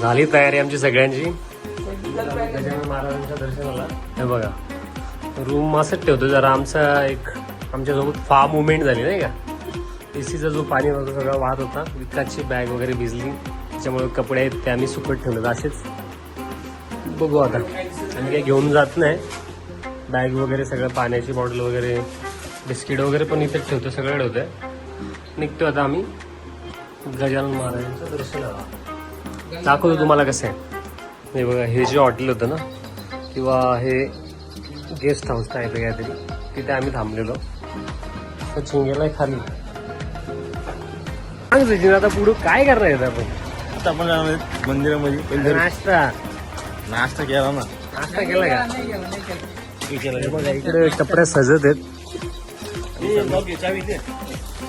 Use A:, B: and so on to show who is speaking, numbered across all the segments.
A: झाली तयारी आमची सगळ्यांची गजानन महाराजांच्या दर्शनाला. हे बघा रूम असंच ठेवतो जरा आमच्यासोबत फार मुवमेंट झाली नाही का. एसीचा जो पाणी होता सगळं वाहत होता. विकासची बॅग वगैरे भिजली त्याच्यामुळे कपडे आहेत ते आम्ही सुकत ठेवले असेच. बघू आता आम्ही काही घेऊन जात नाही. बॅग वगैरे सगळं पाण्याची बॉटल वगैरे बिस्किट वगैरे पण इथेच ठेवतो. सगळं ठेवतोय. निघतो आता आम्ही गजानन महाराजांचं दर्शनाला. दाखवतो तुम्हाला कसं आहे. हे बघा हे जे हॉटेल होतं ना किंवा हे गेस्ट हाऊस टाईप आहे काहीतरी तिथे आम्ही थांबलेलो. चिंगेला खाली सांग आता पुढे काय करणार आहे आपण.
B: आता आपण जाणार आहेत मंदिरामध्ये. नाश्ता केला ना.
A: नाश्ता केला का. बघा इकडे कपडे सजत आहेत.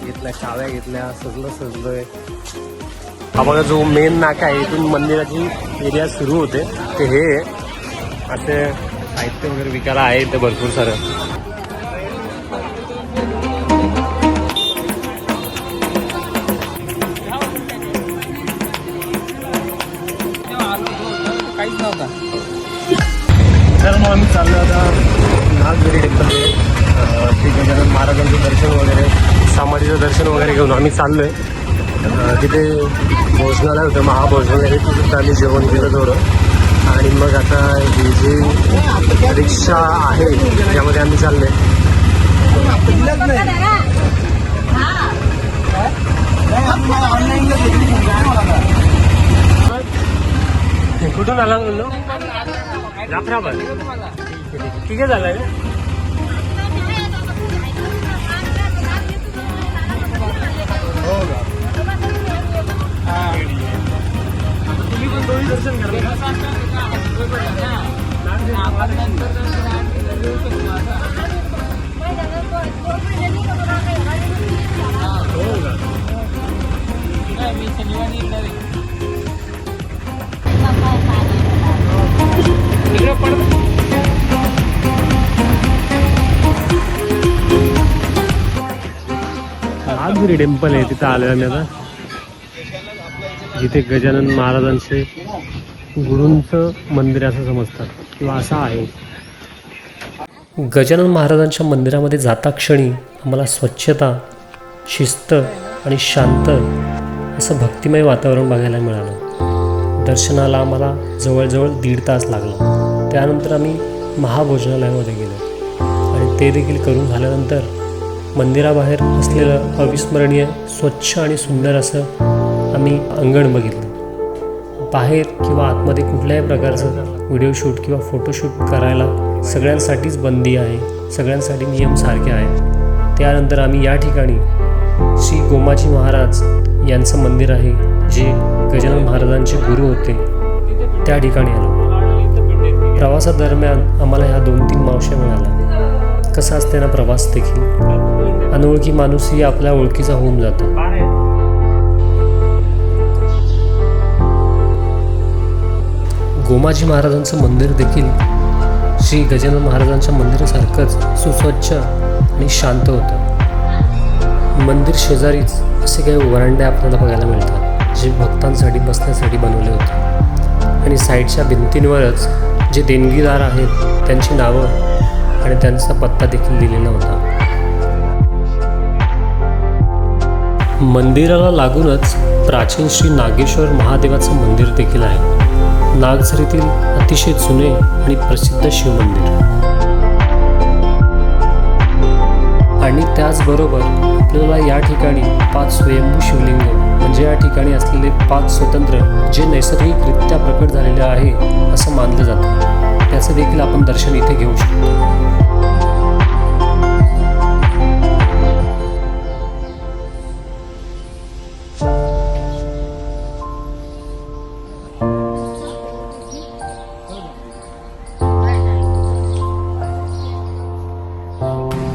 A: घेतल्या चाव्या घेतल्या सजलोय. हा बघा जो मेन नाका आहे इथून मंदिराची एरिया सुरू होते ते हे असे साहित्य वगैरे विकायला आहे इथे भरपूर सारं.
B: काहीच नव्हता.
A: तर मग आम्ही चाललो आता नागगिरी टेम्पल. श्री गजानन महाराजांचं दर्शन वगैरे समाधीचं दर्शन वगैरे घेऊन आम्ही चाललोय. तिथे भोजनालय होतं महाभोजनालय. तिथे सुद्धा आम्ही जेवण केलं थोडं. आणि मग आता ही जी रिक्षा आहे त्यामध्ये आम्ही चाललोय. कुठून आला म्हणलो जाफराबाद. ठीक आहे झालं. हो का. तुम्ही पण दोन्ही दर्शन करा.
B: मी शनिवारी
A: नागगिरी टेम्पल आहे तिथं आलोय आम्ही आता. जिथे गजानन महाराजांचे गुरूंचं मंदिर असं समजतात किंवा असं आहे. गजानन महाराजांच्या मंदिरामध्ये जाता क्षणी आम्हाला स्वच्छता, शिस्त आणि शांत असं भक्तिमय वातावरण बघायला मिळालं. दर्शनाला आम्हाला जवळजवळ 1.5 तास लागला. त्यानंतर आम्ही महाभोजनालयामध्ये गेलो आणि ते देखील करून झाल्यानंतर मंदिराबाहेर असलेलं अविस्मरणीय स्वच्छ आणि सुंदर असं आम्ही अंगण बघितलं. बाहेर किंवा आतमध्ये कुठल्याही प्रकारचं व्हिडिओ शूट किंवा फोटोशूट करायला सगळ्यांसाठीच बंदी आहे. सगळ्यांसाठी नियम सारखे आहेत. त्यानंतर आम्ही या ठिकाणी श्री गोमाजी महाराज यांचं मंदिर आहे जे गजानन महाराजांचे गुरु होते त्या ठिकाणी आलो. प्रवासादरम्यान आम्हाला ह्या 2-3 मावश्या मिळाल्या. कसा असते ना प्रवास देखील. अनोळखी माणूसही आपल्या ओळखीचा होऊन जातो. गोमाजी महाराजांचं मंदिर देखील श्री गजानन महाराजांच्या मंदिरासारखंच सुस्वच्छ आणि शांत होतं. मंदिर शेजारीच असे काही वरांडे आपल्याला बघायला मिळतात जे भक्तांसाठी बसण्यासाठी बनवले होते. आणि साईडच्या भिंतींवरच जे देणगीदार आहेत त्यांची नावं आणि त्यांचा पत्ता देखील दिलेला होता. मंदिराला लागूनच प्राचीन श्री नागेश्वर महादेवाचं मंदिर देखील आहे. नागझरीतील अतिशय जुने आणि प्रसिद्ध शिवमंदिर. आणि त्याचबरोबर आपल्याला या ठिकाणी 5 स्वयंभू शिवलिंग म्हणजे या ठिकाणी असलेले 5 स्वतंत्र जे नैसर्गिकरित्या प्रकट झालेले आहे असं मानलं जातं. त्याचं देखील आपण दर्शन इथे घेऊ शकतो.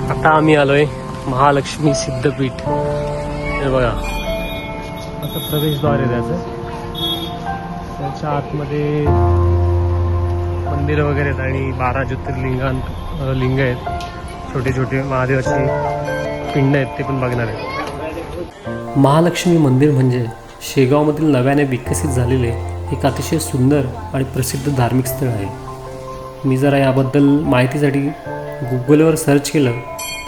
A: आता आम्ही आलोय महालक्ष्मी सिद्धपीठ. हे बघा, आता प्रवेशद्वार आहे त्याच्या आतमध्ये मंदिरं वगैरे आहेत आणि 12 लिंग आहेत. छोटे छोटे महादेवाची पिंड आहेत, ते पण बघणार आहेत. महालक्ष्मी मंदिर म्हणजे शेगावमधील नव्याने विकसित झालेले एक अतिशय सुंदर आणि प्रसिद्ध धार्मिक स्थळ आहे. मी जरा याबद्दल माहितीसाठी गुगलवर सर्च केलं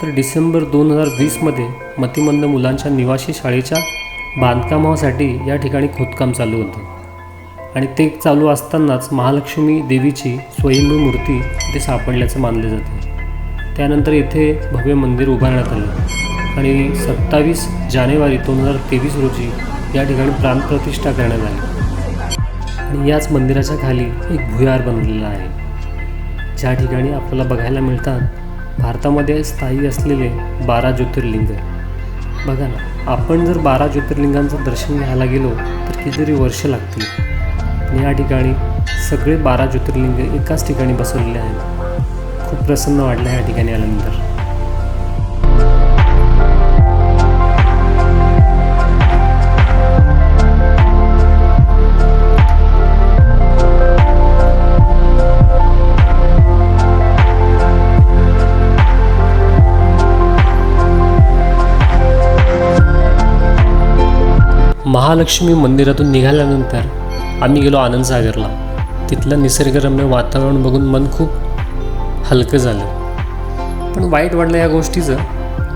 A: तर डिसेंबर 2020मध्ये मतिमंद मुलांच्या निवासी शाळेच्या बांधकामासाठी या ठिकाणी खोदकाम चालू होतं आणि ते चालू असतानाच महालक्ष्मी देवीची स्वयंभू मूर्ती इथे सापडल्याचं मानले जाते. त्यानंतर इथे भव्य मंदिर उभारण्यात आलं आणि 27 जानेवारी 2023 रोजी या ठिकाणी प्राणप्रतिष्ठा करण्यात आली. आणि याच मंदिराच्या खाली एक भुयार बनलेला आहे, ज्या ठिकाणी आपल्याला बघायला मिळतात भारतामध्ये स्थायी असलेले 12 ज्योतिर्लिंग. बघा ना, आपण जर 12 ज्योतिर्लिंगांचं दर्शन घ्यायला गेलो तर कितीतरी वर्ष लागतील. पण या ठिकाणी सगळे 12 ज्योतिर्लिंग एकाच ठिकाणी बसवलेले आहेत. खूप प्रसन्न वाटलं या ठिकाणी आल्यानंतर. महालक्ष्मी मंदिरातून निघाल्यानंतर आम्ही गेलो आनंदसागरला. तिथलं निसर्गरम्य वातावरण बघून मन खूप हलकं झालं. पण वाईट वाटलं या गोष्टीचं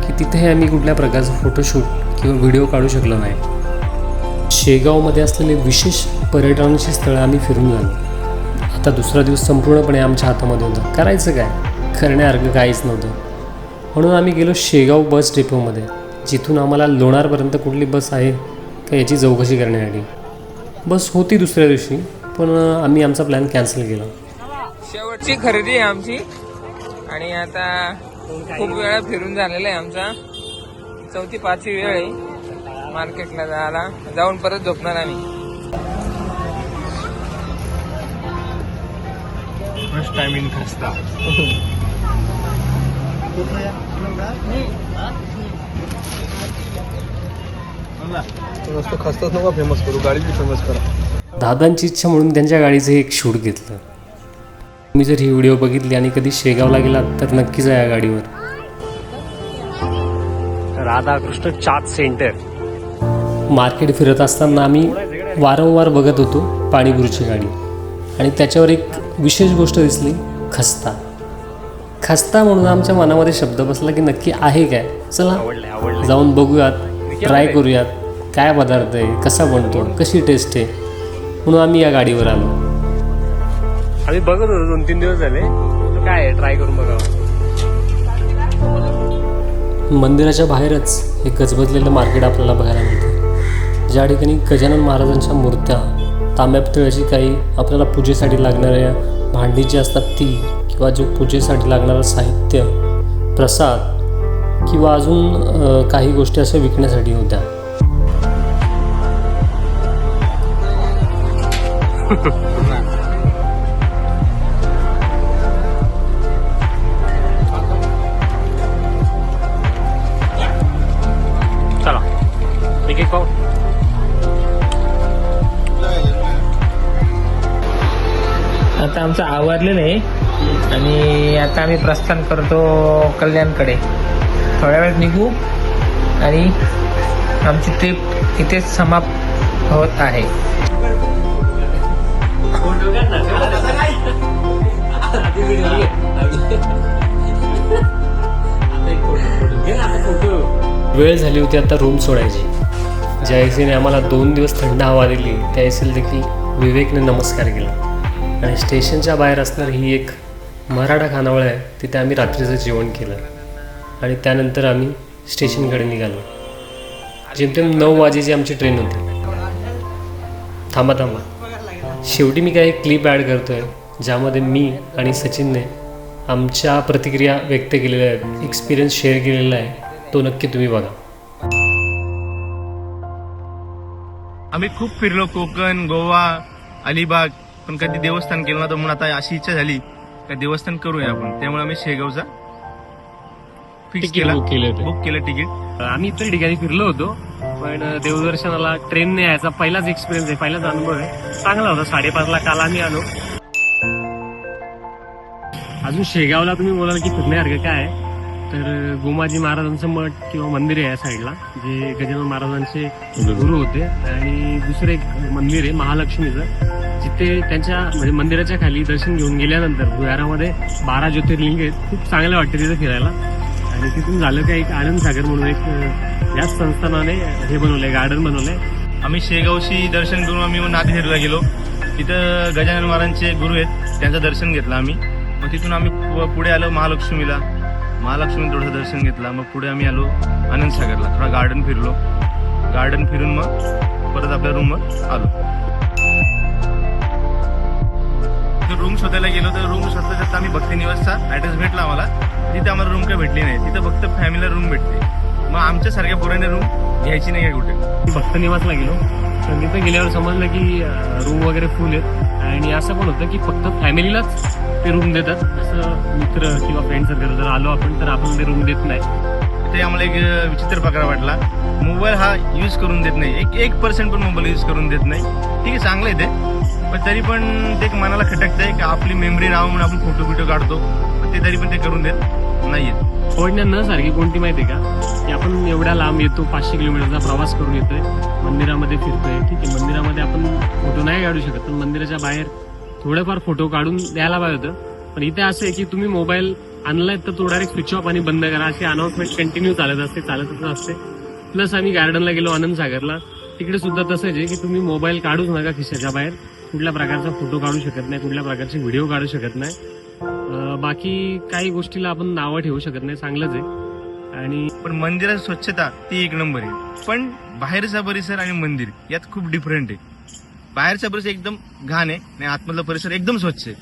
A: की तिथेही आम्ही कुठल्या प्रकारचं फोटोशूट किंवा व्हिडिओ काढू शकलो नाही. शेगावमध्ये असलेले विशेष पर्यटनाची स्थळं आम्ही फिरून झालो. आता दुसरा दिवस संपूर्णपणे आमच्या हातामध्ये होता. करायचं काय, करण्यासारखं काहीच नव्हतं. म्हणून आम्ही गेलो शेगाव बस डेपोमध्ये, जिथून आम्हाला लोणारपर्यंत कुठली बस आहे का याची चौकशी करण्यासाठी. बस होती दुसऱ्या दिवशी, पण आम्ही आमचा प्लॅन कॅन्सल केला.
C: शेवटची खरेदी आहे आमची आणि आता खूप वेळा फिरून झालेला आहे आमचा. 4-5वी वेळ आहे मार्केटला जायला. जाऊन परत झोपणार आम्ही.
B: फर्स्ट टाइम इन खस्ता. खस्ताच नका फेमस करू, गाडीची फेमस करा.
A: दादांची इच्छा म्हणून त्यांच्या गाडीचं एक शूट घेतलं. तुम्ही जर ही व्हिडिओ बघितली आणि कधी शेगावला गेलात तर नक्कीच या गाडीवर. राधाकृष्ण चाट सेंटर. मार्केट फिरत असताना आम्ही वारंवार बघत होतो पाणीपुरीची गाडी आणि त्याच्यावर एक विशेष गोष्ट दिसली, खस्ता. खस्ता म्हणून आमच्या मनामध्ये शब्द बसला की नक्की आहे काय, चला जाऊन बघूयात, ट्राय करूयात काय पदार्थ आहे, कसा बनतो, कशी टेस्ट आहे. म्हणून आम्ही या गाडीवर आलो. आम्ही बघत होतो 2-3 दिवस झाले, काय आहे ट्राय करून बघावं. मंदिराच्या बाहेरच एक गजबजलेलं मार्केट आपल्याला बघायला मिळतं, ज्या ठिकाणी गजानन महाराजांच्या मूर्त्या, तांब्या पितळाची काही आपल्याला पूजेसाठी लागणाऱ्या भांडी जी असतात ती, किंवा जो पूजेसाठी लागणारं साहित्य, प्रसाद किंवा अजून काही गोष्टी अशा विकण्यासाठी होत्या. चला एक एक पाहू.
C: आता आमचं आवरलेलं आहे आणि आता आम्ही प्रस्थान करतो कल्याणकडे. थोड्या वेळात निघू आणि आमची ट्रिप इथेच समाप्त होत आहे.
A: वेळ झाली होती आता रूम सोडायची. ज्या एसीने आम्हाला 2 दिवस थंड हवा दिली त्या एसीला देखील विवेकने नमस्कार केला. आणि स्टेशनच्या बाहेर असणारी ही एक मराठा खानावळ आहे, तिथे आम्ही रात्रीचं जेवण केलं आणि त्यानंतर आम्ही स्टेशनकडे निघालो. जेमतेम 9 वाजेची आमची ट्रेन होती. थांबा, शेवटी मी काही क्लिप ॲड करतो आहे. ज्यामध्ये मी आणि सचिनने आमच्या प्रतिक्रिया व्यक्त केलेल्या आहेत, एक्सपिरियन्स शेअर केलेला आहे, तो नक्की तुम्ही बघा.
B: आम्ही खूप फिरलो, कोकण, गोवा, अलिबाग, पण कधी देवस्थान केलं नव्हतं. म्हणून आता अशी इच्छा झाली का देवस्थान करूया आपण. त्यामुळे आम्ही शेगावचा फिक्स केला,
A: बुक केलं होतं.
B: बुक केलं तिकीट.
A: आम्ही इतर ठिकाणी फिरलो होतो, पण देवदर्शनाला ट्रेनने यायचा पहिलाच एक्सपिरियन्स आहे, पहिलाच अनुभव आहे. चांगला होता. 5:30ला काल आम्ही आलो. अजून शेगावला तुम्ही बोलाल की फिरण्यासारखं काय आहे, तर गोमाजी महाराजांचं मठ किंवा मंदिर आहे या साईडला, जे गजानन महाराजांचे गुरु होते. आणि दुसरं एक मंदिर आहे महालक्ष्मीचं, जिथे त्यांच्या म्हणजे मंदिराच्या खाली दर्शन घेऊन गेल्यानंतर भुयारामध्ये 12 ज्योतिर्लिंग आहेत. खूप चांगलं वाटतं तिथे फिरायला. आणि तिथून झालं का एक आनंद सागर म्हणून एक याच संस्थानाने हे बनवलंय, गार्डन बनवलंय.
B: आम्ही शेगावशी दर्शन करून आम्ही नांदेडला गेलो. तिथं गजानन महाराजांचे गुरु आहेत, त्यांचं दर्शन घेतलं आम्ही. मग तिथून आम्ही पुढे आलो महालक्ष्मीला. महालक्ष्मी थोडंसं दर्शन घेतलं. मग पुढे आम्ही आलो आनंदसागरला, थोडा गार्डन फिरलो. गार्डन फिरून मग परत आपल्या रूमवर आलो. रूम शोधायला गेलो तर रूम शोधता आम्ही भक्ती निवासचा ऍड्रेस भेटला आम्हाला. तिथे आम्हाला रूम काय भेटली नाही. तिथं फक्त फॅमिलीला रूम भेटते. मग आमच्यासारख्या पोरांनी रूम घ्यायची नाही काय कुठे.
A: भक्त निवासला गेलो, तर तिथे गेल्यावर समजलं की रूम वगैरे फुल आहेत. आणि असं पण होतं की फक्त फॅमिलीलाच ते रूम देतात. असं मित्र किंवा फ्रेंड सर्कल जर आलो आपण तर आपण ते रूम देत नाही.
B: ते आम्हाला एक विचित्र प्रकार वाटला. मोबाईल हा यूज करून देत नाही, 1% पण मोबाईल यूज करून देत नाही. ठीक आहे, चांगलं आहे ते, पण तरी पण ते एक मनाला खटकतंय की आपली मेमरी राहावं म्हणून आपण फोटो बिटो काढतो, पण ते तरी पण ते करून देत नाहीयेत.
A: आवडण्या न सारखी कोणती माहिती आहे का, की आपण एवढ्या लांब येतो, 500 किलोमीटरचा प्रवास करून येतोय, मंदिरामध्ये फिरतोय. ठीक आहे, मंदिरामध्ये आपण फोटो नाही काढू शकत, पण मंदिराच्या बाहेर थोडेफार फोटो काढून द्यायला पाहिजे होतं. पण इथे असं आहे की तुम्ही मोबाईल आणलाय तर तो डायरेक्ट स्विच ऑफ आणि बंद करा, अशी अनाउन्समेंट कंटिन्यू चालतच असते. प्लस आम्ही गार्डनला गेलो आनंदसागरला, तिकडे सुद्धा तसंच आहे की तुम्ही मोबाईल काढूच नका खिशाच्या बाहेर. कुठल्या प्रकारचा फोटो काढू शकत नाही, कुठल्या प्रकारचे व्हिडिओ काढू शकत नाही. बाकी काही गोष्टीला आपण नावं ठेवू शकत नाही, चांगलंच आहे. आणि
B: पण मंदिराची स्वच्छता ती एक नंबर आहे. पण बाहेरचा परिसर आणि मंदिर यात खूप डिफरंट आहे. बाहेरचा परिसर एकदम घाण आहे आणि आतमधला परिसर एकदम स्वच्छ आहे.